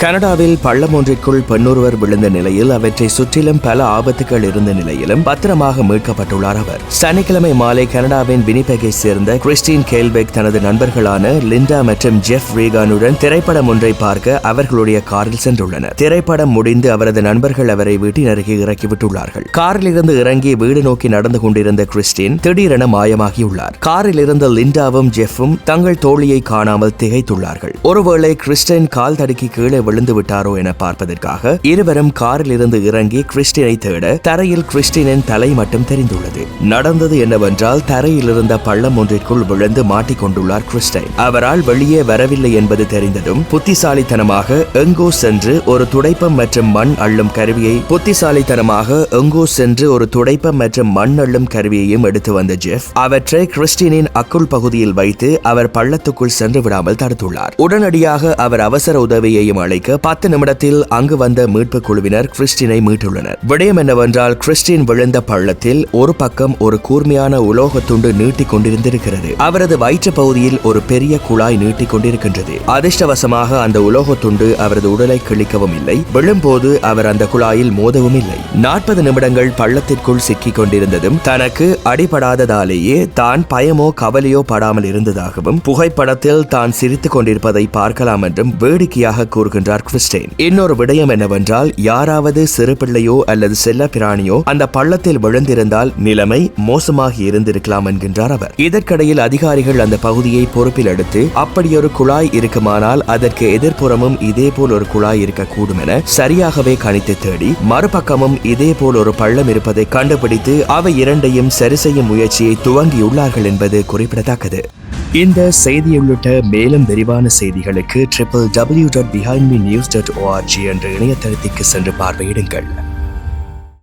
கனடாவில் பள்ளம் ஒன்றிற்குள் பெண்ணொருவர் விழுந்த நிலையில் அவற்றை சுற்றிலும் பல ஆபத்துகள் இருந்த நிலையிலும் பத்திரமாக மீட்கப்பட்டுள்ளார் அவர். சனிக்கிழமை மாலை கனடாவின் வினிபெகை சேர்ந்த கிறிஸ்டின் கேல்பெக் தனது நண்பர்களான லிண்டா மற்றும் ஜெஃப் ரீகானுடன் திரைப்படம் ஒன்றை பார்க்க அவர்களுடைய காரில் சென்றுள்ளனர். திரைப்படம் முடிந்து அவரது நண்பர்கள் அவரை வீட்டின் அருகே இறக்கிவிட்டுள்ளார்கள். காரில் இருந்து இறங்கி வீடு நோக்கி நடந்து கொண்டிருந்த கிறிஸ்டின் திடீரென மாயமாகியுள்ளார். காரில் இருந்த லிண்டாவும் ஜெஃப்பும் தங்கள் தோழியை காணாமல் திகைத்துள்ளார்கள். ஒருவேளை கிறிஸ்டின் கால் தடுக்கி கீழே விழுந்து விட்டாரோ என பார்ப்பதற்காக இருவரும் காரில் இருந்து இறங்கி கிறிஸ்டினை தேட தரையில் கிறிஸ்டினின் தலை மட்டும் தெரிந்துள்ளது. நடந்தது என்னவென்றால் தரையில் இருந்த பள்ளம் ஒன்றிற்குள் விழுந்து மாட்டிக்கொண்டுள்ளார் கிறிஸ்டின். அவரால் வெளியே வரவில்லை என்பது தெரிந்ததும் புத்திசாலித்தனமாக எங்கோ சென்று ஒரு துடைப்பம் மற்றும் மண் அள்ளும் கருவியையும் எடுத்து வந்த ஜெஃப் அவற்றை கிறிஸ்டினின் அக்குள் பகுதியில் வைத்து அவர் பள்ளத்துக்குள் சென்று விடாமல் தடுத்துள்ளார். உடனடியாக அவர் அவசர உதவியையும் அழைக்க 10 நிமிடத்தில் அங்கு வந்த மீட்பு குழுவினர் கிறிஸ்டினை மீட்டுள்ளனர். விடயம் என்னவென்றால் கிறிஸ்டின் விழுந்த பள்ளத்தில் ஒரு பக்கம் ஒரு கூர்மையான உலோக துண்டு நீட்டிக் கொண்டிருந்திருக்கிறது. அவரது வயிற்று பகுதியில் ஒரு பெரிய குழாய் நீட்டிக் கொண்டிருக்கின்றது. அதிர்ஷ்டவசமாக அந்த உலோக துண்டு அவரது உடலை கிழிக்கவும் இல்லை, விழும்போது அவர் அந்த குழாயில் மோதவும் இல்லை. 40 நிமிடங்கள் பள்ளத்திற்குள் சிக்கிக் கொண்டிருந்ததும் தனக்கு அடிபடாததாலேயே தான் பயமோ கவலையோ படாமல் இருந்ததாகவும் புகைப்படத்தில் தான் சிரித்துக் கொண்டிருப்பதை பார்க்கலாம் என்றும் வேடிக்கையாக கூறுகின்றார் கிறிஸ்டின். இன்னொரு விடயம் என்னவென்றால் யாராவது சிறு பிள்ளையோ அல்லது செல்ல பிராணியோ அந்த பள்ளத்தில் விழுந்திருந்தால் நிலைமை மோசமாகி இருந்திருக்கலாம் என்கின்றார் அவர். இதற்கிடையில் அதிகாரிகள் அந்த பகுதியை பொறுப்பில் எடுத்து அப்படியொரு குழாய் இருக்குமானால் அதற்கு எதிர்ப்புறமும் இதேபோல் ஒரு குழாய் இருக்கக்கூடும் என சரியாகவே கணித்து தேடி மறுபக்கமும் இதேபோல் ஒரு பள்ளம் இருப்பதை கண்டுபிடித்து அவை இரண்டையும் சரி செய்யும் முயற்சியை துவங்கியுள்ளார்கள் என்பது குறிப்பிடத்தக்கது. இந்த செய்தி உள்ளிட்ட மேலும் விரிவான செய்திகளுக்கு www.behindmenews.org என்ற இணையதளத்திற்கு சென்று பார்வையிடுங்கள்.